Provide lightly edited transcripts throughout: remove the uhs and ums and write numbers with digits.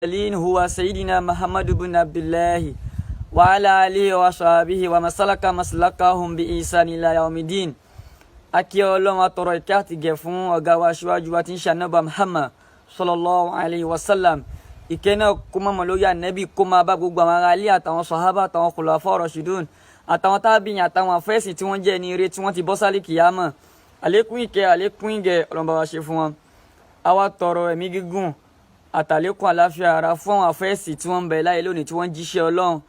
المرسلين هو سيدنا محمد بن عبد الله وعلى آله وصحبه ومن سلك مسلكهم بإحسان إلى يوم الدين. Akí Ọlọ́run atọrọ ìkẹ́ àti ìgẹ̀ fún ọ̀gá wa aṣíwájú wa tí ń ṣe Ànábì Muhammad sallallahu alayhi wa sallam. Ìkẹ́ náà kó mọ́ lórí Ànábì kó máa bá gbogbo àwọn ará ilé àtàwọn sàhábà àtàwọn khulafa rashidun àtàwọn tábìyìn àtàwọn àfẹ́sìn tí wọ́n jẹ́ ní ire tí wọ́n ti bọ́ sálì kìyàmọ̀. Àlékún ìkẹ́ àlékún ìgẹ̀ Ọlọ́run bá wa ṣe fún wọn. Àwa tọrọ ẹ̀mí gígùn àtàlékún àláfíà ara fún àwọn àfẹ́sìn tí wọ́n ń bẹ láyé lónìí tí wọ́n ń jíṣẹ́ Ọlọ́run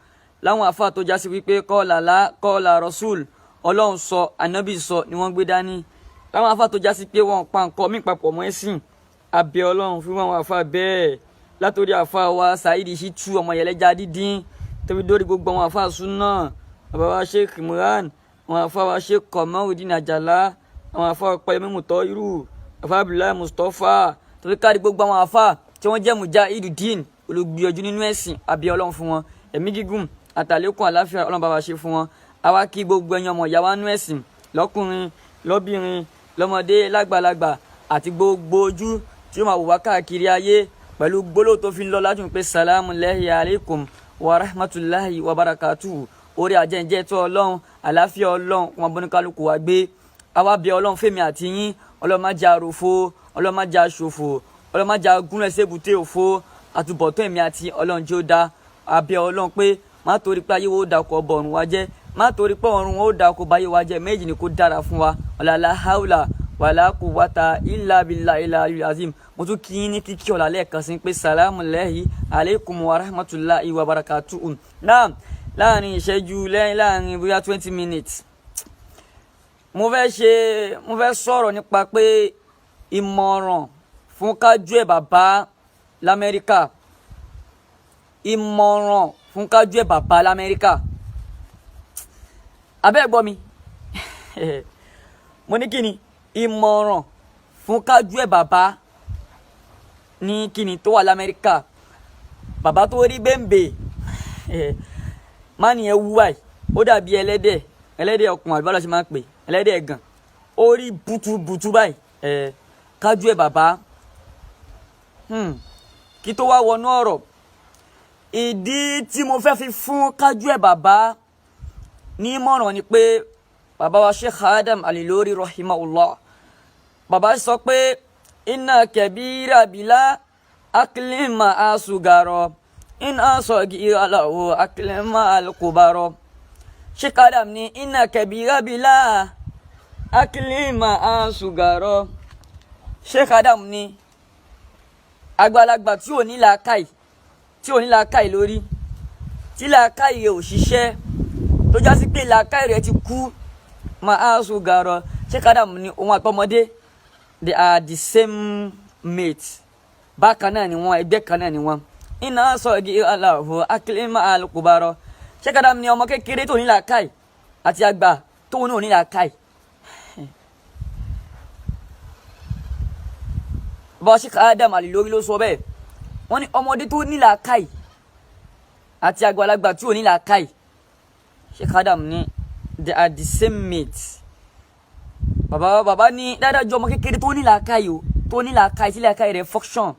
láwọn àfáà tó jásí wípé kọ́ọ̀lá rasul Ọlọ́run sọ Ànábì sọ ni wọ́n gbé dání láwọn àfáà tó jásí pé wọ́n pa nǹkan mí papọ̀ mọ́ ẹ̀sìn abẹ́ Ọlọ́run fún àwọn àfáà bẹ́ẹ̀ látòrí àfáà wa Saidi Shittu ọmọ yẹlẹ́jà dídín tóbi dórí gbogbo àwọn àfáà súnà bàbá wa Sheikh Imran àwọn àfáà wa Sheikh Kamaldeen Ajala àwọn àfáà Payemi Mutohiru àfáà Abdullahi Mustapha tóbi káàdì gbogbo àwọn àfáà tí wọ́n jẹ́ mujahideen olùgbìyànjú nínú ẹ̀sìn abẹ́ Ọlọ́run fún wọn ẹ̀mí gígùn àtàlékún àláfíà Ọlọ́run bá wa ṣe fún wọn. Àwa kí gbogbo ẹ̀yin ọmọ ìyá wa nínú ẹ̀sìn lọ́kùnrin lóbìnrin lọ́mọdé lágbàlagbà àti gbogbo ojú tí ó máa wò wá káàkiri ayé pẹ̀lú gbólóhùn tó fi ń lọ lájú pé salamu alaykum wa rahmatulahi wa barakatuhu orí àjẹǹjẹ tó Ọlọ́run àláfíà Ọlọ́run wọn bọ́ ní kálukú wa gbé. Àwa bẹ̀ Ọlọ́run fèmí àti yín Ọlọ́run má jẹ́ àròfo Ọlọ́run má jẹ́ àṣòfò Ọlọ́run má jẹ́ agúnlẹ̀ sébùté òfo àtúbọ̀tán ẹ̀mí àti Ọlọ́run jẹ́ ó dá abẹ́ Ọlọ́run pé má torí pé ayé wo dàkọ̀ bọ̀rùn wa jẹ́ má torí pé ọ̀run wo dàkọ̀ báyé wa jẹ́ méjì ni kò dára fún wa ọ̀làlá haúlà wàlá quwwata illa billahi al-aliyyil azim. Mo tún kí yín ní kíkí ọ̀là lẹ́ẹ̀kan sí pé salamu alaykum wa rahmatulahi wa barakatuhu. náà láàrin ìṣẹ́jú láàrin bóyá 20 minutes mo fẹ́ sọ̀rọ̀ nípa pé ìmọ̀ràn fún kájú ẹ̀ bàbá l'Amẹ́ríkà ìmọ̀ràn fún kájú ẹ̀ bàbá l'Amẹ́ríkà abẹ́ gbọ́ mi mo ní kíni ìmọ̀ràn fún kájú ẹ̀ bàbá ní kíni tó wà l'Amẹ́ríkà bàbá tó rí bẹ́ńbẹ́ má nìyẹn wúwà yìí ó dàbí ẹlẹ́dẹ̀ ọkùnrin àbí bá lọ ṣe máa ń pè ẹlẹ́dẹ̀ ẹ̀gàn ó rí butu báyìí kájú ẹ̀ bàbá kí tó wá wọnú ọ̀rọ̀ ìdí tí mo fẹ́ fi fún kájú ẹ̀ bàbá ní ìmọ̀ràn ni pé bàbá wa Sheikh Adam Al-Ilory rahimahullah bàbá sọ pé inna kabira bila aklima asugaro inna sagira lahu aklima alkubaro. Sheikh Adam ní inna kabira bila aklima asugaro. Sheikh Adam ní àgbàlagbà tí ò ní làákàyè lórí tí làákàyè ò ṣiṣẹ́ tó já sí pé làákàyè rẹ̀ ti kú máa sùn gàrọ. Sheikh Adam ní òun àtọmọdé they are the same mate bákan náà ni wọ́n ẹgbẹ́ kan náà ni wọ́n iná sọ igi aláwọ̀ akílímà alùkùbárọ̀. Sheikh Adam ní ọmọ kékeré tó ní làákàyè àti àgbà tóun náà ní làákàyè. bọ́ Sheikh Adam Al-Ilory ló sọ bẹ́ẹ̀ wọ́n ní ọmọdé tó ní làákàyè àti àgbàlagbà tí ò ní làákàyè Sheikh Adam ní they are the same mates. bàbá ní dáadáa ọmọ kékeré tó ní làákàyè o tó ní làákàyè tí làákàyè rẹ̀ function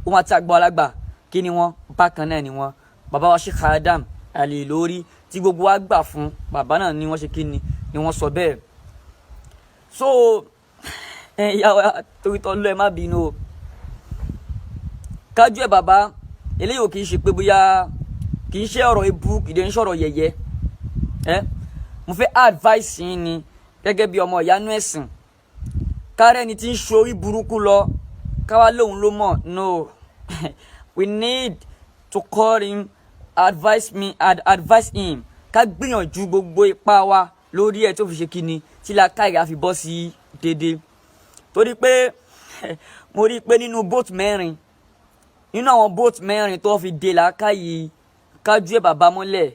òun àti àgbàlagbà kí ni wọ́n bákan náà ni wọ́n. bàbá wa Sheikh Adam Al-Ilory tí gbogbo wa gbà fún bàbá náà ni wọ́n ṣe kí ni wọ́n sọ bẹ́ẹ̀. so ìyàwó torí tọ́ lọ ẹ má bínú o kájú ẹ̀ bàbá eléyìí ò kì í ṣe pé bóyá kì í ṣe ọ̀rọ̀ ebú kì í dé ń ṣọ̀rọ̀ yẹ̀yẹ́ mo fẹ́ advice yín ni gẹ́gẹ́ bí ọmọ ìyanu ẹ̀sìn kárẹ́ ni tí ń ṣorí burúkú lọ káwá lóhun ló mọ̀ no we need to call him advise him ká gbìyànjú gbogbo ipá wa lórí ẹ̀ tó fi ṣe kíni tí làákàyè àfi bọ́ sí déédéé torí pé mo rí i pé nínú àwọn boat mẹ́rin tó fi dé làákàyè kájú ẹ̀ bàbá mọ́lẹ̀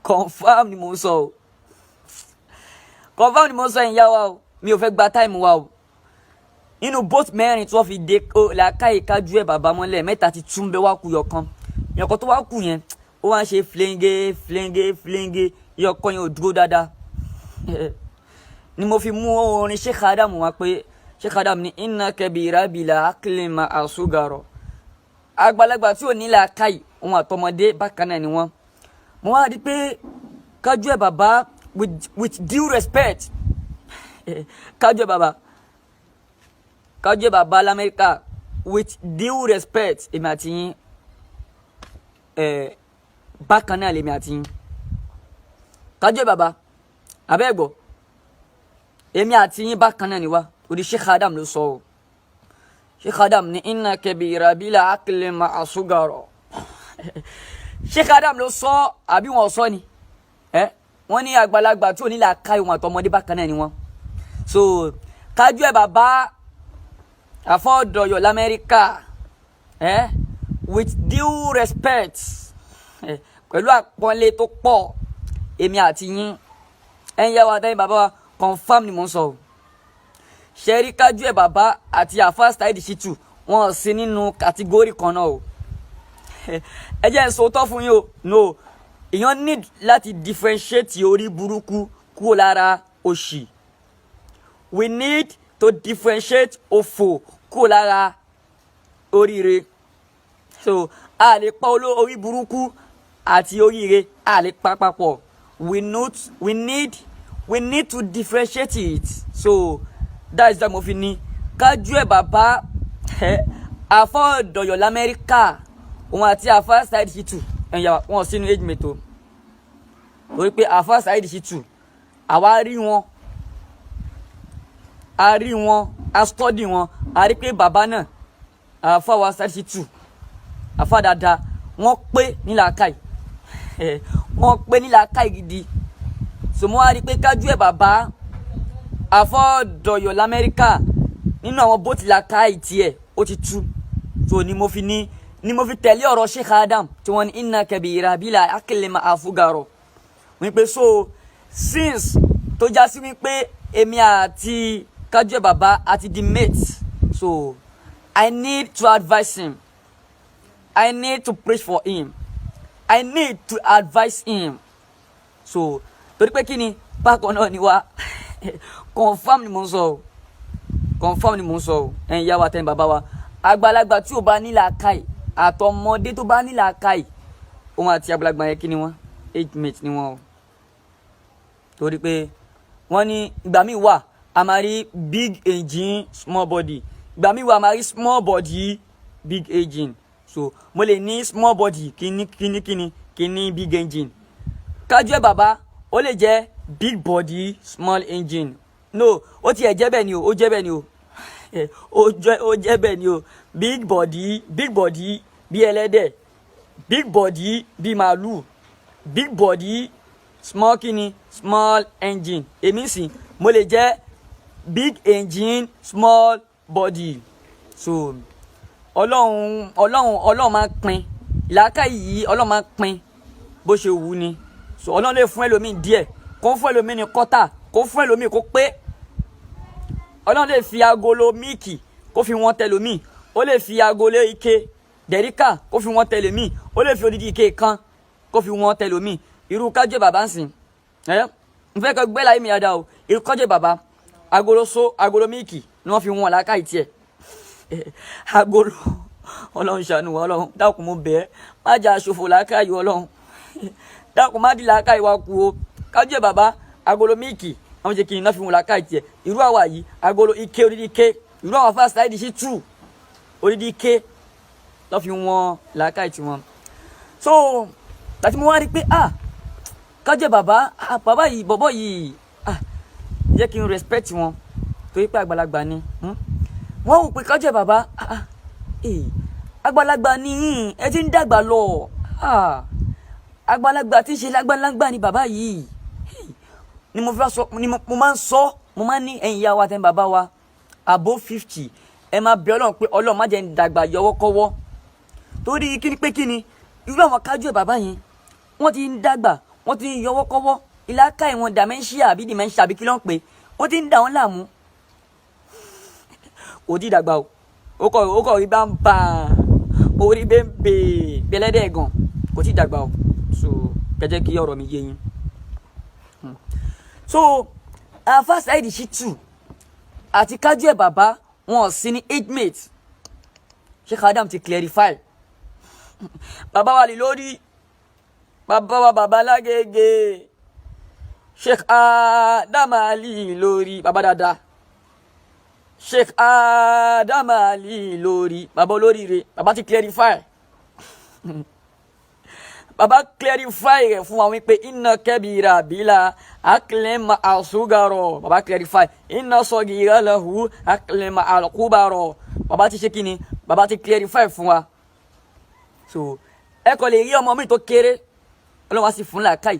confam ni mo sọ o ìyá wa o mi ò fẹ́ gba táìmù wa o nínú boat mẹ́rin tó fi dé làákàyè kájú ẹ̀ bàbá mọ́lẹ̀ mẹ́ta ti tún bẹ́ wá kú yọkan tó wá kú yẹn ó wá ń ṣe flenge yọkan yẹn ò dúró dáadáa ni mo fi mú orin Sheikh Adam wá pé Sheikh Adam ní inna kabira bila aklima asugaro àgbàlagbà tí ò ní làákàyè òun àtọmọdé bákan náà ni wọ́n. Mo wá rí pé kájú ẹ̀ bàbá with due respect kájú ẹ̀ bàbá l'Amẹ́ríkà with due respect èmi àti yín bákan náà lèmi àti yín. Kájú ẹ̀ bàbá abẹ́gbọ́ èmi àti yín bákan náà ni wá. Orí Sheikh Adam ló sọ o. Sheikh Adam ní inna kabira bila akli ma'a sugara. Sheikh Adam ló sọ àbí wọn sọ ni wọ́n ní àgbàlagbà tí ò ní làákàyè wọn àtọmọdé bákan náà ni wọ́n. So kájú ẹ̀ bàbá àfọ̀dọ̀yọ̀ l'Amẹ́ríkà with due respect pẹ̀lú àpọ́nlé tó pọ̀ èmi àti yín ẹ̀yin yá wa dáyìn bàbá wa confam ni mò ń sọ o. Ṣẹ́rí kájú ẹ̀ bàbá àti àfáà Saheed Shittu wọn sí nínú kàtígórì kan náà o. Ẹ jẹ́ n sọ tọ́ fún yín o. No, èèyàn need láti differentiate orí burúkú kúrò lára òṣì. We need to differentiate òfò kúrò lára oríire. So a lè pa orí burúkú àti oríire a lè pa papọ̀. We need to differentiate it. So that is that mo fi ní kájú ẹ̀ bàbá àfọ̀dọ̀yọ̀ l'Amẹ́ríkà òun àti àfáà Saheed Shittu ẹ̀yà wọn sínú age mate o. Torí pé àfáà Saheed Shittu àwa rí wọn a study wọn a rí pé bàbá náà àfáà wa Saheed Shittu àfáà dáadáa wọ́n pé ní làákàyè wọ́n pé ní làákàyè gidi. So mo wá rí pé kájú ẹ̀ bàbá àfọ̀dọ̀yọ̀ l'Amẹ́ríkà nínú àwọn bó ti làákàyè tiẹ̀ ó ti tú. So ni mo fi tẹ̀lé ọ̀rọ̀ Sheikh Adam tí wọ́n ní inna kabira bila akli ma'a sugara. Wọ́n pé so since tó já sí wípé èmi àti kájú ẹ̀ bàbá àti the mate, so I need to advise him, I need to preach for him, I need to advise him. So torí pé kí ni bákan náà ni wá confam ni mo ń sọ o ẹ̀yin yá wa tẹ́yìn bàbá wa. Àgbàlagbà tí ò bá ní làákàyè àtọmọdé tó bá ní làákàyè òun àti àgbàlagbà yẹn kí ni wọ́n age mate ni wọ́n o. Torí pé wọ́n ní ìgbà míì wà a máa rí big engine small body, ìgbà míì wà a máa rí small body big engine. So mo lè ní small body kíní big engine. Kájú ẹ̀ bàbá ó lè jẹ́ big body small engine. No, ó tiẹ̀ jẹ́ bẹ́ẹ̀ ni o, ó jẹ́ bẹ́ẹ̀ ni o. Big body bí ẹlẹ́dẹ̀, big body bí màálù, big body small engine. Èmi sì mo lè jẹ́ big engine small body. So ọlọ́run máa pín làákàyè yìí, ọlọ́run máa pín bó ṣe wù ni. So ọlọ́run lè fún ẹlòmíì díẹ̀ kó fún ẹlòmíì ní kọ́tà kó fún ẹlòmíì kó pé. Ọlọ́run lè fi agolo míìkì kó fi wọ́n tẹlòmíì, ó lè fi agolo ike dẹ̀ríkà kó fi wọ́n tẹlòmíì, ó lè fi odidi ike kan kó fi wọ́n tẹlòmíì. Irú kájú ẹ̀ bàbá ń sìn n fẹ́ kọ́ gbẹ́ láyé mi dáadáa o. Irú kájú ẹ̀ bàbá agolo míìkì ni wọ́n fi wọ́n làákàyè tiẹ̀ agolo. Ọlọ́run ṣàánú wa, Ọlọ́run dákun mo bẹ̀ ẹ́ má jà ṣòfò làákàyè, Ọlọ́run dákun má di làákàyè wa kú o. Kájú ẹ̀ bàbá agolo míìkì àwọn jẹ́ kí n náà fi wọn làákàyè tiẹ̀. Irú àwa yìí agolo ike odidi ike, irú àwọn àfáà Saheed Shittu odidi ike lọ́ fi wọn làákàyè tiwọn. So láti mo wá rí pé kájú ẹ̀ bàbá yìí bọ̀bọ̀ yìí jẹ́ kí n respect wọn torí pé àgbàlagbà ni. Wọ́n wò pé kájú ẹ̀ bàbá àgbàlagbà ni ẹ ti ń dàgbà lọ, àgbàlagbà tí ń ṣe lágbàlagbà ni bàbá yìí. Ni mo máa ń sọ mo máa ń ní ẹ̀yin ìyá wa tẹ́ bàbá wa above 50 ẹ máa bẹ̀ Ọlọ́run pé Ọlọ́run má jẹ́ ń dàgbà yọwọ́kọ́wọ́. Torí kíni pé kíni irú àwọn kájú ẹ̀ bàbá yẹn wọ́n ti ń dàgbà, wọ́n ti ń yọwọ́kọ́wọ́, ìlàkàyè wọn dementia àbí kí ló ń pè, wọ́n ti ń dà wọ́n láàmú. Kò tí ì dàgbà o, ó kọ̀ rí bá ń bà orí bẹ́ẹ̀ ń bè bẹ́lẹ́dẹ̀ gan, kò tí ì dàgbà o. So kẹjẹ́ kí ọ̀rọ̀ mi yé yín. So àfáà Saheed Shittu àti kájú ẹ̀ bàbá wọn sí ní age mate. Sheikh Adam ti clarify bàbá wa lè lórí bàbá wa bàbá lágége Sheikh Adam Ali lórí bàbá dáadáa Sheikh Adam Ali lórí bàbá olóríire bàbá ti clarify bàbá clarify rẹ̀ fún wa wípé inna kabira bila aklema asugaro bàbá clarify inna sagira lahu aklema alkubaro bàbá ti ṣe kíni bàbá ti clarify fún wa so ẹ kò lè rí ọmọ mi tó kéré Ọlọ́run wá sí fún làákàyè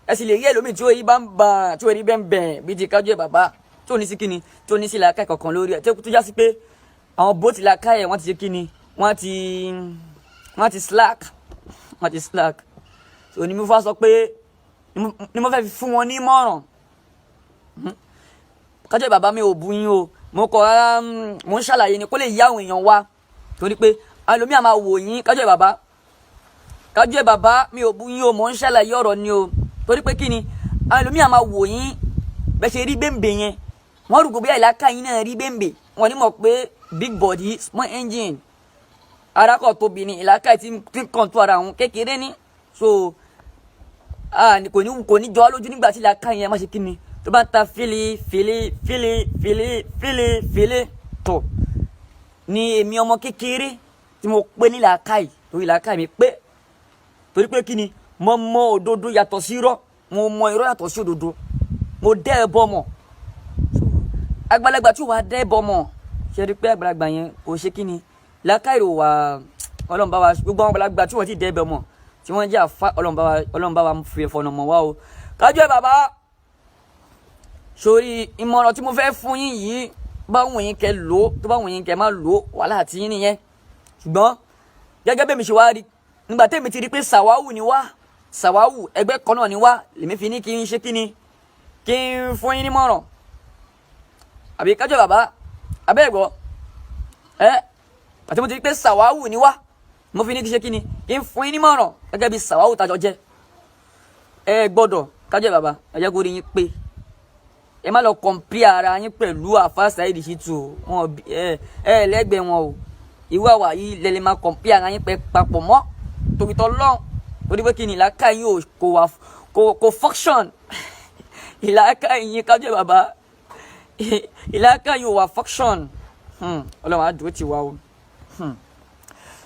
ẹ sì lè rí ẹlòmíì tí ó yí bá ń bà tí ó rí bẹ́ẹ̀ bí ti kájú ẹ bàbá tí ó ní sí kíni tí ó ní sí làákàyè kankan lórí ẹ tó já sí pé àwọn bó ti làákàyè wọ́n ti ṣe kíni wọ́n ti slack so ni mo fà sọ pé ni mo fẹ́ fi fún wọn ní ìmọ̀ràn kájú ẹ bàbá mi ò bú yín o mo kọ rárá mo ń ṣàlàyé ni kó lè yá àwọn èèyàn wá torí pé ẹlòmíì á máa wò yín kájú ẹ bàbá mi ò bú yín o mo ń ṣàlàyé ọ̀rọ̀ ni o torí pé kí ni ẹlòmíì á máa wò yín bẹ́ẹ̀ ṣe rí bẹ́ǹbẹ̀ yẹn wọ́n rúgbó bí àìláká yín náà rí bẹ́ǹbẹ̀ wọ́n ní mọ̀ pé big body small engine arákọ̀ tóbi ni ìlàkà tí ń kàn tó ara òun kékeré ní so kò ní jọ lójú nígbà tí ìlàkà yẹn má ṣe kí ni tó bá ń ta fili tó ní èmi ọmọ kékeré tí mo pé ní ìlàkà yìí torí ìlàkà mi pé torí pé kí ni mo mọ òdodo yàtọ̀ sí irọ́ mo mọ irọ́ yàtọ̀ sí òdodo mo dẹ́ ẹ bọ́ mọ̀ àgbàlagbà tí wàá dẹ́ ẹ bọ́ mọ̀ ṣe rí pé àgbàlagbà yẹn kò ṣe kí ni làákàyè wà Ọlọ́run bá wa gbogbo àwọn àgbàlagbà tí wọ́n ti dẹ́ ẹ bọ́ mọ̀ tí wọ́n jẹ́ àfa Ọlọ́run bá wa fi ẹ̀fọ́ ọ̀nà mọ̀ wá o kájú ẹ bàbá sórí ìmọ̀ràn tí mo fẹ́ fún yín yìí bá wùn yín kẹ́ lò ó tó bá wùn yín kẹ́ má lò ó wàhálà àti yín nìyẹn ṣùgbọ́n gẹ́gẹ́ bẹ́ẹ̀ mi ṣe wá rí nígbà tẹ́mi ti rí pé sàwáwù ni wá sàwáwù ẹgbẹ́ kan náà ni wá lèmi fi ní kí n ṣe kí ni kí n fún yín nímọ̀ràn àbí kájọ bàbá abẹ́ ẹ̀gbọ́ àti mo ti rí pé sàwáwù ni wá mo fi ní kí n ṣe kí ni kí n fún yín nímọ̀ràn gẹ́gẹ́ bí sàwáwù tájọ jẹ́ ẹ gbọ́dọ̀ kájọ bàbá ẹ jẹ́ kó rí yín pé ẹ má lọ kọ̀m̀pì ara yín pẹ̀lú àfa Saheed Shittu wọn lẹ́gbẹ̀ẹ́ wọn o ìwà wà yìí lẹ́lẹ́ máa kọ̀m̀pì ara yín papọ̀ mọ́ torítọ́ lọ́n torí pé kí ni ìlàkà yín kò function ìlàkà yín kájọ bàbá ìlàkà yín ò wà function Ọlọ́run á dúró tì wá o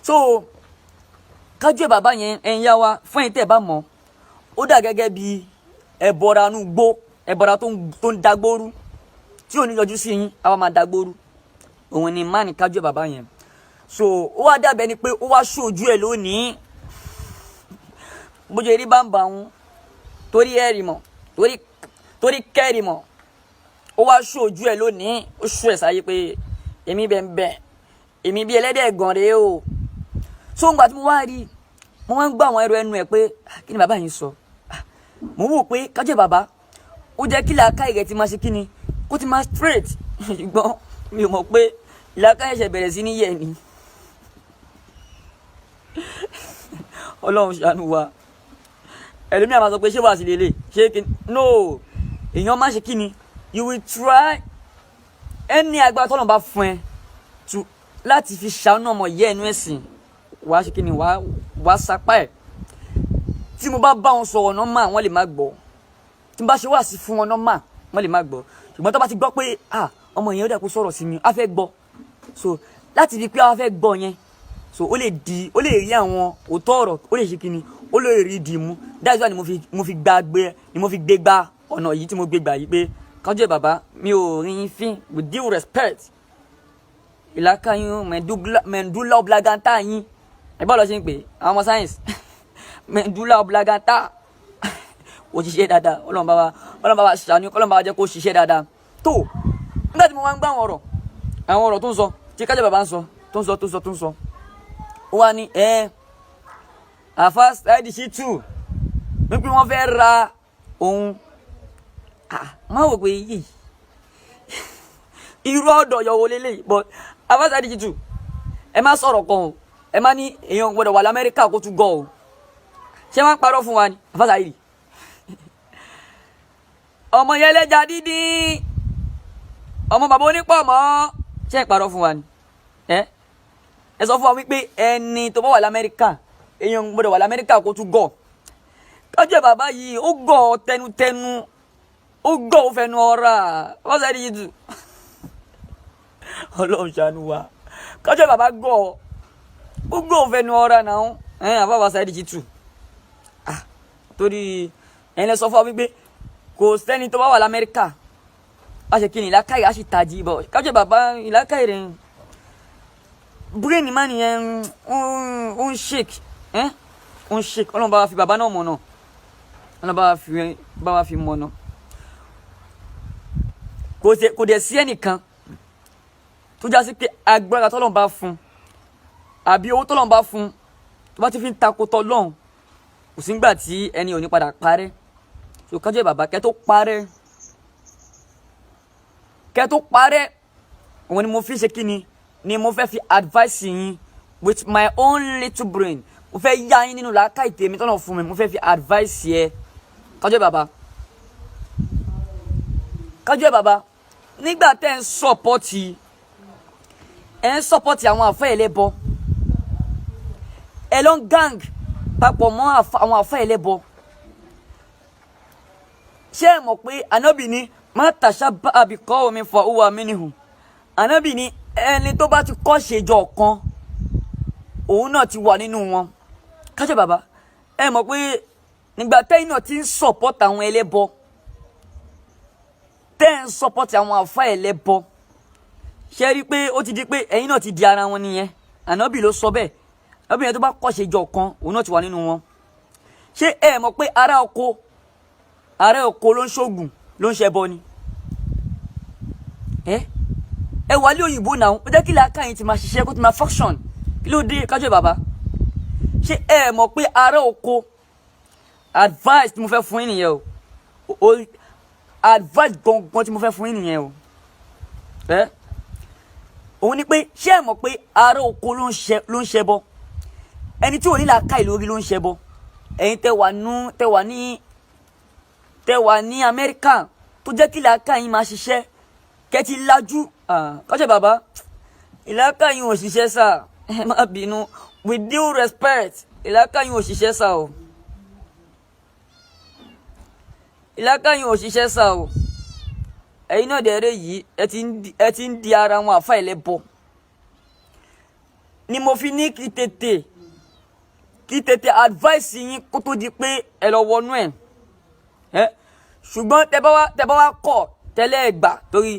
so kájọ bàbá yẹn ẹ̀yin yá wa fún ẹ̀yin tẹ́ ẹ bá mọ̀ ó dà gẹ́gẹ́ bí ẹ̀bọ̀ra nù gbó ẹ̀bọ̀ra tó ń dagbóru tí ò ní yọjú sí yín àwa máa dagbóru òun ni má ní kájọ bàbá yẹn so ó wá dàbẹ̀ ni pé ó wá ṣojú ẹ̀ lónìí bójú eré bá ń bà wọn torí ẹ̀rì mọ̀ torí kẹ́rì mọ̀ ó wá ṣojú ẹ̀ lónìí ó ṣú ẹ̀ sáyé pé èmi bẹ́ẹ̀ èmi bí ẹlẹ́dẹ̀ gan rèé o so ńgbà tí mo wá rí mo máa ń gbọ́ àwọn ẹrù ẹnu ẹ̀ pé kí ni bàbá yìí sọ mo wò pé kájọ bàbá ó jẹ́ kí làákàyè rẹ̀ ti máa ṣe kí ni kó ti máa straight ṣùgbọ́n mi ò mọ̀ pé làákàyè ṣe bẹ̀rẹ̀ sí ní yẹ̀ ni Ọlọ́run ṣàánú wa ẹlòmíràn máa sọ pé ṣé wàá sí lélẹ̀ ṣé kí no èèyàn má ṣe kí ni you will try ẹni agbára tọ́lọ̀ bá fún ẹ láti fi ṣàánú ọmọ yẹ ẹnu ẹ̀sìn wàá ṣe kí ni wàá sapá ẹ̀ tí mo bá wọn sọ̀rọ̀ nọ́mà wọ́n lè má gbọ́ tí mo bá ṣe wá sí fún wọn nọ́mà wọ́n lè má gbọ́ ṣùgbọ́n tó bá ti gbọ́ pé ọmọ yẹn ó dẹ̀ kó sọ̀rọ̀ sí mi á fẹ́ gbọ́ so láti fi pé á fẹ́ gbọ́ yẹn so ó lè rí àwọn òótọ́ ọ̀rọ̀ ó lè ṣe kí ni ó lè rí di mú that's why ni mo fi gbé gba ọ̀nà yìí tí mo gbé gbà yìí pé kájọ bàbá mi ò rí yín fín with due respect ìlàkà yín medulla oblongata yín ẹ bá lọ sí ń pè àwọn ọmọ science medulla oblongata ó ṣiṣẹ́ dáadáa Ọlọ́run bá wa ṣàánú Ọlọ́run bá wa jẹ́ kó ṣiṣẹ́ dáadáa tó nígbà tí mo máa ń gbọ́ àwọn ọ̀rọ̀ tó ń sọ tí kájọ bàbá ń sọ tó ń sọ ó wá ní àfa Saheed Shittu wípé wọ́n fẹ́ ra òun má wò pé yìí irú ọ̀dọ̀ yọ̀wò lélẹ̀ but àfa Saheed Shittu ẹ má sọ̀rọ̀ kan o ẹ má ní èèyàn gbọ́dọ̀ wà lamẹ́ríkà kó tún gọ̀ o ṣé wọ́n parọ́ fún wa ni àfa Saheed ọmọ yẹn lẹ́jà dídín ọmọ bàbá onípọ̀ mọ́ ṣé ẹ parọ́ fún wa ni ẹ sọ fún wa wípé ẹni tó bá wà lamẹ́ríkà èèyàn gbọ́dọ̀ wà l'Amẹ́ríkà kó tún gọ̀ kájọ bàbá yìí ó gọ̀ tẹnutẹnu ó gọ̀ ó fẹnu ọ̀rà wọ́n sẹ́ni yìí tù Ọlọ́run ṣàánú wa kájọ bàbá gọ̀ ó gọ̀ ó fẹnu ọ̀rà náà àbáwá sẹ́ni yìí tù torí ẹ̀yin lẹ sọ fún wa wípé kò sẹ́ni tó bá wà l'Amẹ́ríkà a ṣe kí ni ìlàkàyè a ṣì tají bọ̀ kájọ bàbá ìlàkàyè rẹ̀ brain man yẹn ó ń shake ó ń shake Ọlọ́run bá wa fi bàbá náà mọ̀ náà Ọlọ́run bá wa fi mọ̀ náà kò dẹ̀ sí ẹnìkan tó já sí pé agbára tọ́lọ́run bá fún àbí owó tọ́lọ́run bá fún tó bá ti fi ń takò tọ́lọ́run kò sí nígbà tí ẹni ò ní padà parẹ́ so kájọ bàbá kẹ́ tó parẹ́ òun ni mo fi ṣe kí ni mo fẹ́ fi advice yín with my own little brain mo fẹ́ yá yín nínú làákàyè tèmi tọ́nà fún mi mo fẹ́ fi advice yẹ kájọ bàbá nígbà tẹ́ ń sọ́pọ́tì àwọn àfẹ́ ẹlẹ́bọ ẹ ló ń gang papọ̀ mọ́ àwọn àfẹ́ ẹlẹ́bọ ṣé ẹ mọ̀ pé Ànábì ní má tashabbaha bi qawmin fa huwa minhum Ànábì ní ẹni tó bá ti kọ́ ṣèjọ kan òun náà ti wà nínú wọn kájọ bàbá ẹ mọ̀ pé nígbà tẹ́yìn náà ti ń support àwọn ẹlẹ́bọ tẹ́ ń support àwọn àfá ẹlẹ́bọ ṣe rí pé ó ti di pé ẹ̀yin náà ti di ara wọn nìyẹn Ànábì ló sọ bẹ́ẹ̀ Ànábì yẹn tó bá kọ́ ṣèjọ kan òun náà ti wà nínú wọn ṣé ẹ mọ̀ pé ará oko ló ń ṣògùn ló ń ṣẹbọ ni ẹ wà lé òyìnbó náà ó jẹ́ kí làákàyè ti máa ṣiṣẹ́ kó ti máa function kí ló dé kájọ bàbá ṣé ẹ mọ̀ pé ará oko advice tí mo fẹ́ fún yín nìyẹn o advice gangan tí mo fẹ́ fún yín nìyẹn o òun ni pé ṣé ẹ mọ̀ pé ará oko ló ń ṣẹbọ ẹni tí ò ní làákàyè lórí ló ń ṣẹbọ ẹ̀yin tẹ́ wà ní Amẹ́ríkà tó jẹ́ kí làákàyè máa ṣiṣẹ́ kẹ́tì lájú kájọ bàbá ìlàkàyè ò ṣiṣẹ́ sá ẹ má bínú with due respect ìlàkàyè ò ṣiṣẹ́ sá o ìlàkàyè ò ṣiṣẹ́ sá o ẹ̀yin náà dẹ̀rẹ̀ yìí ẹ ti ń di ara wọn àfá ẹlẹ́bọ ni mo fi ní kí tètè advice yín kó tó di pé ẹ lọ wọnú ẹ̀ ṣùgbọ́n tẹ́ bá wá kọ̀ tẹ́lẹ̀ gbà torí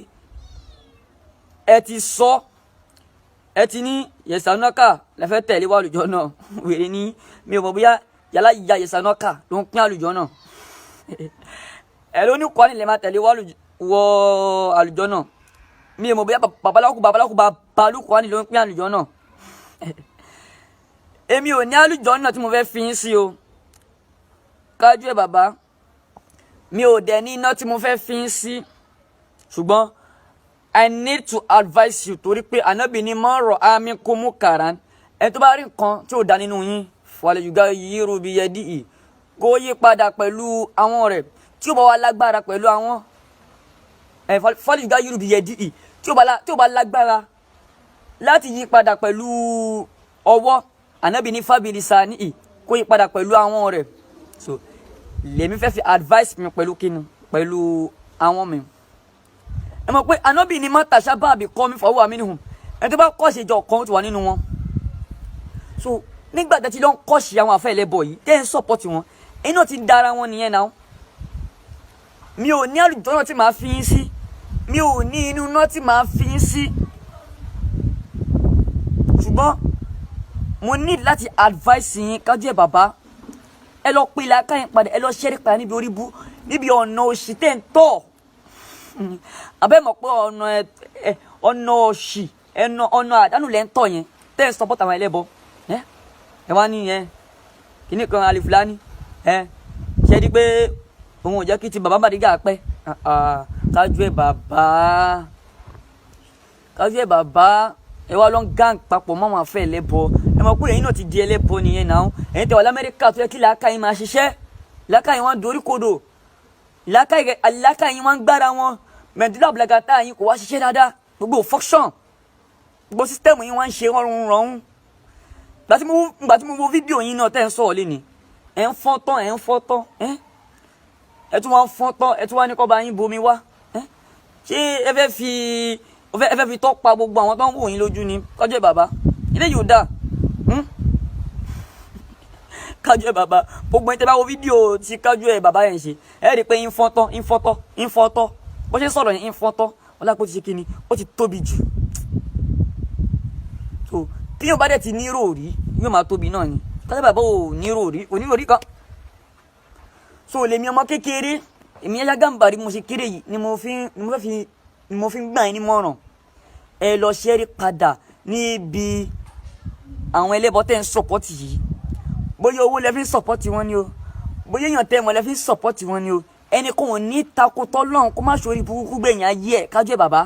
ẹ ti sọ ẹ ti ní Yesanaka lẹfẹ tẹ̀lé wà àlùjọ náà wèrè ní mi ò mọ̀ bóyá yàrá ìyá Yesanaka ló ń pín àlùjọ náà ẹ ló ní kọ́ni lè máa tẹ̀lé wọ àlùjọ náà mi ò mọ̀ bóyá babaláku babalu kọ́ni ló ń pín àlùjọ náà èmi ò ní àlùjọ náà tí mo fẹ́ fi yín sí o kájú ẹ bàbá mi ò dẹ̀ ní iná tí mo fẹ́ fi yín sí ṣùgbọ́n I need to advise you torí pé Ànábì ní man ra'a minkum munkaran ẹni tó bá rí nǹkan tí ò dá nínú yín falyughayyirhu biyadihi kó yí padà pẹ̀lú àwọn rẹ̀ tí ó bá wà lágbára pẹ̀lú àwọn falyughayyirhu biyadihi tí ó bá lágbára láti yí padà pẹ̀lú ọwọ́ Ànábì ní fabilisanihi kó yí padà pẹ̀lú àwọn rẹ̀ so lèmi fẹ́ fi advice mi pẹ̀lú kíni pẹ̀lú àwọn mi ẹ mọ̀ pé Ànábì ní má tashabbaha bi qawmin fa huwa minhum ẹni tó bá kọ́ṣe jọ kan ó ti wà nínú wọn so nígbà tí ló ń kọ́ṣe àwọn àfẹ́ ẹlẹ́bọ yìí tẹ́ ń sọ́pọ̀tì wọn ẹ̀yin náà ti dára wọn nìyẹn náà mi ò ní àlùjọ náà tí màá fi yín sí mi ò ní inú náà tí màá fi yín sí ṣùgbọ́n mo ní láti advice yín kájú ẹ̀ bàbá ẹ lọ pe làákàyè padà ẹ lọ ṣẹ́rí padà níbi orí bú níbi ọ̀nà òṣì tẹ́ ń tọ̀ abẹ́ mọ̀ pé ọ̀nà òṣì ọ̀nà àdánù lẹ́ ń tọ̀ yẹn tẹ́ ń support àwọn ẹlẹ́bọ ẹ wá ní yẹn kìíní kan Alifulani ṣe di pé òun ò jẹ́ kí ti bàbá Bariga pẹ́ kájú ẹ̀ bàbá ẹ wá lọ ń gang papọ̀ mọ́ àwọn afẹ́ ẹlẹ́bọ ẹ mọ̀ pé ẹ̀yin náà ti di ẹlẹ́bọ nìyẹn náà ẹ̀yin tẹ́ wà l'Amẹ́ríkà tó yẹ kí làákàyè máa ṣiṣẹ́ làákàyè wọn dorí kodò làákàyè wọn gbára wọn mẹ̀dúlà blagata yín kò wá ṣiṣẹ́ dáadáa gbogbo function gbogbo system yín wọ́n ń ṣe rọrùn gbà tí mo wo fídíò yín náà tẹ́ ń sọ̀rọ̀ lẹ́ni ẹ̀ ń fọ́n tán ẹ̀ tún wá ń fọ́n tán ẹ̀ tún wá ní kọ́ bá yín bomi wá ṣé ẹ fẹ́ fi tọ́ pa gbogbo àwọn tó ń wò yín lójú ni Kájọ̀ẹ́ bàbá ilé yóò dáa Kájọ̀ẹ́ bàbá gbogbo ẹni tẹ́ bá wo fídíò tí Kájọ̀ẹ́ bàbá yẹn ṣe ẹ rí i pé ń fọ́n tán bó ṣe sọ̀rọ̀ yẹn ń fọ́n tán ọlápò ti ṣe kí ni ó ti tóbi jù so tí yóò bá dẹ̀ ti ní ròrí yóò máa tóbi náà ni Kájọ̀ẹ́ bàbá ò ní ròrí kan so lèmi ọmọ kékeré èmi Yahya Gambari mo ṣe kéré yìí ni mo fi ń gbà yín nímọ̀ràn ẹ lọ ṣẹ́rí padà níbi àwọn ẹlẹ́bọ tẹ́ ń sọ̀pọ̀tì yìí bóyá owó lẹ fi ń sọ̀pọ̀tì wọn ni o bóyá èèyàn tẹ́ mọ̀ lẹ fi ń sọ̀pọ̀tì wọn ni o ẹnì kan ò ní takotọ́ lọ́hùn kó má ṣorí burúkú gbẹ̀yìn ayé ẹ̀ Kájọ̀ẹ́ bàbá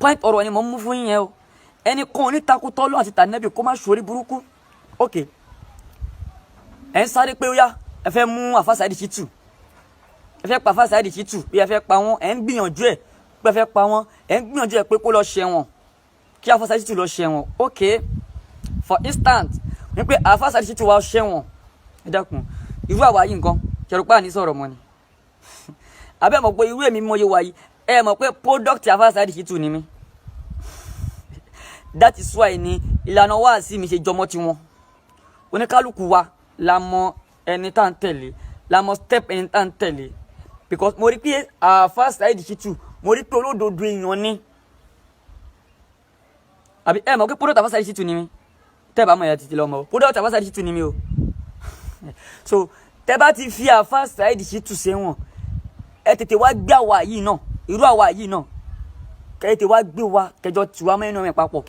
point ọ̀rọ̀ ni mo mú fún yín yẹn o ẹnì kan ò ní takotọ́ lọ́hùn àti tànẹ́bì kó má ṣorí burúkú ok ẹ̀ ń sáré pé ó yá ẹ fẹ́ mú àfà Saheed Shittu ẹ fẹ́ pa àfà Saheed Shittu bí ẹ fẹ́ pa wọ́n ẹ̀ ń gbìyànjú ẹ̀ pé ẹ fẹ́ pa wọ́n ẹ̀ ń gbìyànjú ẹ̀ pé kó lọ ṣẹ̀wọ̀n kí àfà Saheed Shittu lọ ṣẹ̀wọ̀n ok for instance wípé àfà Saheed Shittu wá ṣẹ̀wọ̀n ẹ dákun irú àwa yìí nǹkan ṣẹ̀rùpá ní sọ̀rọ̀ mọ́ ni abẹ́ mọ̀ pé irú èmi mọ̀ yé wa yìí ẹ mọ̀ pé product àfà Saheed Shittu ni mí that is why ni ìlànà wáàsí mi ṣe jọmọ́ tiwọn oníkálukú wa la mọ̀ ẹni tá ń tẹ̀lé la mọ̀ step ẹni tá ń tẹ̀lé because mo rí pé àfà Saheed Shittu mo rí pé olódodo èèyàn ni àbí ẹ mọ̀ pé product àfà Saheed Shittu ni mí tẹ́ bá mọ̀ ẹ̀yà títí lọ́mọ product àfà Saheed Shittu ni mí o so tẹ́ bá ti fi àfà Saheed Shittu sẹ́wọ̀n ẹ tètè wá gbé àwa yìí náà irú àwa yìí náà kẹ́ tètè wá gbé wa kẹjọ tiwa mẹ́rin náà papọ̀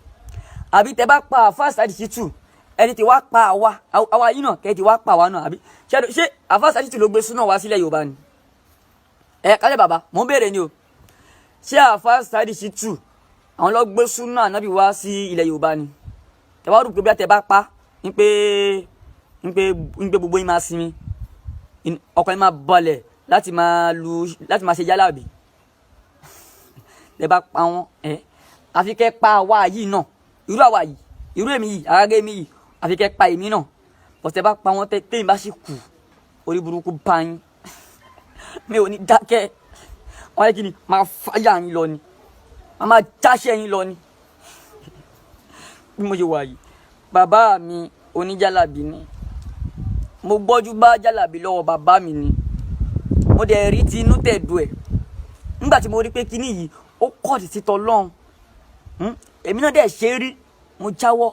àbí tẹ́ bá pa àfà Saheed Shittu ẹni tí wàá pa àwa yìí náà kẹ́ẹ̀tì wàá pa àwa náà àbí ṣé àfà Saheed Shittu ló gbé súnà wá sílẹ̀ Yorùbá ni Kájọ̀ẹ́ bàbá mò ń béèrè ni o ṣé àfà Saheed Shittu àwọn ló gbé súnà Ànábì wá sí ilẹ̀ Yorùbá ni ẹ wá rò pé bí a tẹ bá pa ń pé gbogbo yín máa sinmi ọkàn yín máa balẹ̀ láti máa ṣe jálàbí lẹ bá pa wọn àfi kẹ́ pa àwa yìí náà irú àwa yìí irú èmi yìí àgàgà èmi yìí àfi kẹ́ pa èmi náà bọ̀tẹ́ bá pa wọn tẹ́yìn bá sì kù orí burúkú bá yín mi ò ní dákẹ́ wọ́n yẹ kí ni máa fáyà yín lọ ni máa jáṣẹ́ yín lọ ni bí mo ṣe wà yìí bàbá mi oníjàlábí ni mo gbọ́jú bá jàlábí lọ́wọ́ bàbá mi ni mo dẹ̀ rí ti inú tẹ̀dù ẹ̀ nígbà tí mo rí pé kíní yìí ó kọ́ ti títọ́ lọ́hùn èmi náà dẹ̀ ṣe rí mo jáwọ́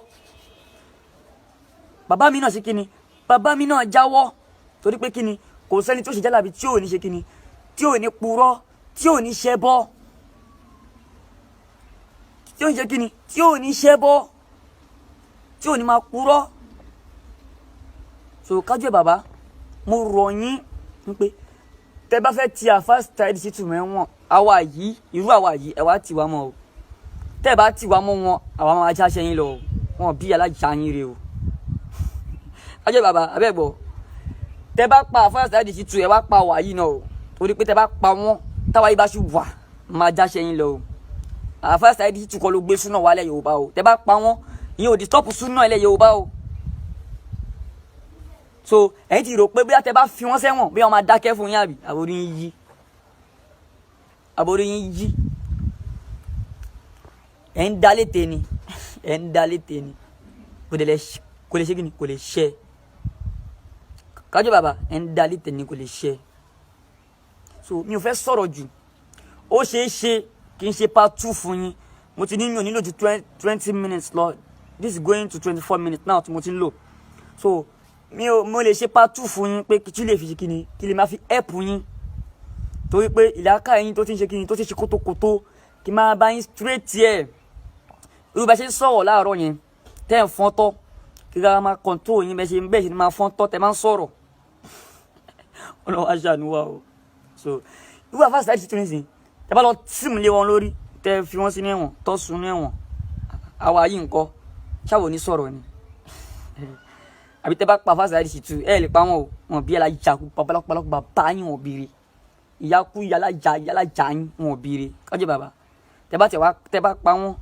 bàbá mi náà ṣe kíni bàbá mi náà jáwọ́ torí pé kíni kò sẹ́ni tó ṣe jálàbí tí ò ní ṣe kíni tí ò ní purọ́ tí ò ní ṣẹbọ tí ò ní ṣe kíni tí ò ní ṣẹbọ tí ò ní máa purọ́ so Kájọ̀ẹ́ bàbá mo rọ̀ yín pé tẹ́ bá fẹ́ ti àfà Saheed Shittu mẹ́wọ̀n àwa yìí irú àwa yìí ẹ wá tì wá mọ́ o tẹ́ bá tì wá mọ́ wọn àwa máa jáṣẹ́ yín lọ wọn bí alájà yín rè o Kájọ̀ẹ́ bàbá abẹ́gbọ́ tẹ́ bá pa àfà Saheed Shittu ẹ wá pa àwa yìí náà o torí pé tẹ́ bá pa wọn táwa yìí bá ṣì wà máa jáṣẹ́ yín lọ o àfà Saheed Shittu kọ́ ló gbé súnà wálẹ̀ Yorùbá o tẹ́ bá pa wọn ìyẹn ò di stop súnà ilẹ̀ Yorùbá o so ẹ̀yin ti rò pé bí tẹ́ bá fi wọ́n sẹ́wọ̀n bí wọ́n máa dákẹ́ fún yín àbí àbórí yín yí ẹ̀ ń dá létè ni kò lè ṣe kí ni kò lè ṣe Kájọ̀ẹ́ bàbá ẹ̀ ń dá létè ni kò lè ṣe so mi ò fẹ́ sọ̀rọ̀ jù ó ṣeé ṣe kí n ṣe part 2 fún yín mo ti ní mi ò nílò ju 20 minutes lọ this is going to 24 minutes now tí mo ti ń lò so mo lè ṣe part 2 fún yín pé kí lè fi ṣe kíni kí lè máa fi help yín torí pé ìlàkà yín tó ti ń ṣe kíni tó ti ṣe kótókótó kí máa bá yín straight here irú bá ṣe ń sọ̀rọ̀ láàárọ̀ yẹn tẹ́ ń fọ́n tọ́ kí ká máa control yín bẹ́ẹ̀ ṣe ni máa fọ́n tọ́ tẹ́ máa ń sọ̀rọ̀ Ọlọ́run á ṣàánú wa o so irú àfà Saheed Shittu nísìnyí tẹ́ bá lọ tìmù lé wọn lórí tẹ́ fi wọ́n sí ní ẹ̀wọ̀n tọ́ sùn ní ẹ̀wọ̀n àwa yìí ńkọ́ ṣáwo ní sọ̀rọ̀ ni àbí tẹ́ bá pa àfà Saheed Shittu ẹ lè pa wọn o wọn bí alájà kú babalọ́pọ̀lọpọ̀ bàbá yín wọn bìrì ìyá kú yàlájà yín wọn bìrì Kájọ̀ẹ́ bàbá tẹ́ bá pa wọn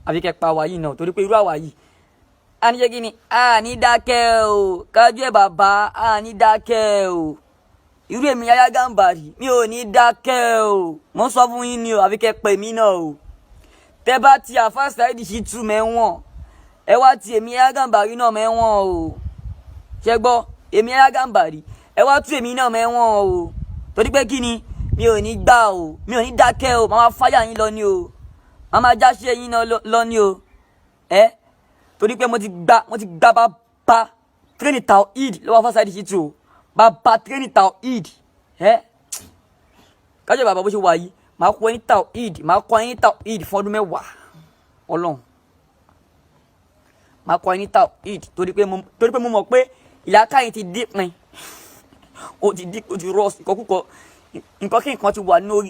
àbí kẹ́ pa àwa yìí náà torí pé irú àwa yìí àní ṣe kí ni àní dákẹ́ o kájú ẹ̀ bàbá àní dákẹ́ o irú èmi Yahya Gambari mi ò ní dákẹ́ o mo sọ fún yín ni o àfi kẹ́ pè mí náà o tẹ́ bá ti àfáà Saheed Shittu mẹ́wọ̀n ẹ wá ti èmi Yahya Gambari náà mẹ́wọ̀n o ṣé gbọ́ èmi Yahya Gambari ẹ wá tú èmi náà mẹ́wọ̀n o torí pé kí ni mi ò ní gbà o mi ò ní dákẹ́ o màá fáyà yín lọ ni o màá jáṣẹ́ yín lọ ni o torí pé mo ti gba bàbá tírénì Tawhid lọ́wọ́ àfáà Saheed Shittu o bàbá tírénì Tawhid kájọ bàbá bó ṣe wà yìí màá kọ́ ẹni Tawhid fún ọdún 10 Ọlọ́run màá kọ́ ẹni Tawhid torí pé mo mọ̀ pé ìlàkàyè ti dípin ó ti rọ́ọ̀sì ìkọkúkọ nǹkan kí nǹkan ti wà nínú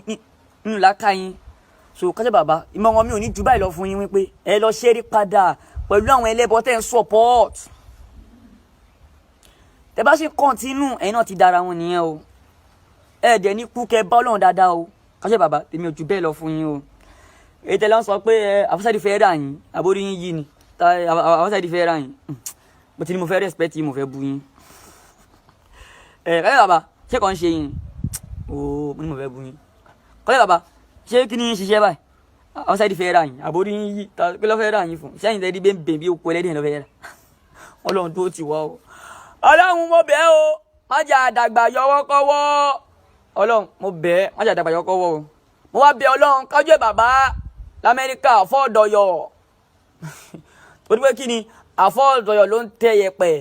ìlàkàyè so kájọ bàbá ìmọ̀ràn mi ò ní jù báyìí lọ fún yín wípé ẹ lọ ṣeré padà pẹ̀lú àwọn ẹlẹ́bọ tẹ́ ń support tẹ́ bá ṣe continue ẹ̀yin náà ti dára wọn nìyẹn o ẹ dẹ̀ ní kú kẹ́ bá Ọlọ́run dáadáa o kájọ bàbá tèmi ò jù bẹ́ẹ̀ lọ fún yín o èyí tẹ́lẹ̀ ń sọ pé àfáà Saheed fẹ́ rà yín àbórí yín yìí ni àfáà Saheed fẹ́ rà yín bó ti ní mo fẹ́ respect yín mo fẹ́ bu yín kájọ bàbá ṣé kàn ń ṣe yín o mo ní mo fẹ́ bu yín kájọ bàbá ṣé kí ni yín ṣiṣẹ́ báyìí àfáà Saheed fẹ́ rà yín àbórí yín yìí kí ló fẹ́ rà yín fún sẹ́yìn tẹ́lẹ̀ bẹ́ẹ̀ bí okú ẹlẹ́dẹ̀ ló fẹ́ rà Ọlọ́run tó ti wá o Ọlọ́run mo bẹ̀ o má jẹ́ àdàgbà yọwọ́ kọ́wọ́ Ọlọ́run mo bẹ̀ má jẹ́ àdàgbà yọwọ́ kọ́wọ́ o mo wá bẹ̀ Ọlọ́run kájú ẹ̀ bàbá l'Amẹ́ríkà àfọ́ọ̀dọ̀yọ̀ torí pé kí ni àfọ́ọ̀dọ̀yọ̀ ló ń tẹ yẹpẹ̀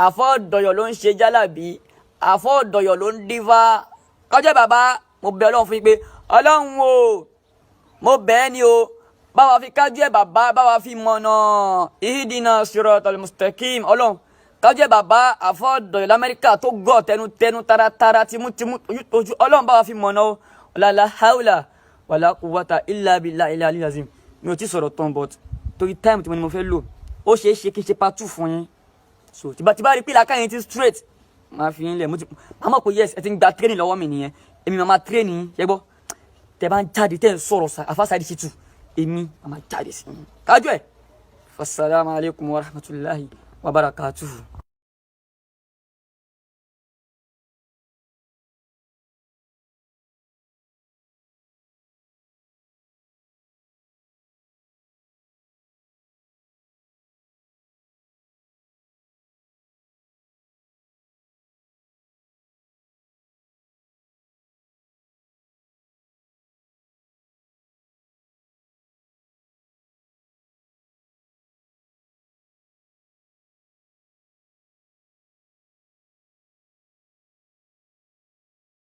àfọ́ọ̀dọ̀yọ̀ ló ń ṣe jálàbí àfọ́ọ̀dọ̀yọ̀ ló ń dífá kájú ẹ̀ bàbá mo bẹ̀ Ọlọ́run fún yín pé Ọlọ́run o mo bẹ̀ ni o báwa fi kájú ẹ̀ bàbá báwa fi mọ̀nà ihdina siratal mustaqim Ọlọ́run kájú ẹ̀ bàbá àfọ́ọ̀dọ̀yọ̀ l'Amẹ́ríkà tó gọ̀ tẹnutẹnu taratara tìmútìmú ojú Ọlọ́run báwa fi mọ̀nà o la hawla wala quwwata illa billahi al-aliyyil azim mi ò ti sọ̀rọ̀ tán but torí time tí mo fẹ́ lò ó ṣeé ṣe kí n ṣe part 2 fún yín so tí bá rí pé làákàyè ti straight máa fi yín lẹ̀ máa mọ̀ pé yes ẹ ti ń gba training lọ́wọ́ mi nìyẹn èmi máa training ṣe gbọ́ tẹ bá ń jáde tẹ́ ń sọ̀rọ̀ àfáà Saheed Shittu èmi máa jáde sí i kájú ẹ̀. Assalamu alaikum wa rahmatullahi wa barakatuhu.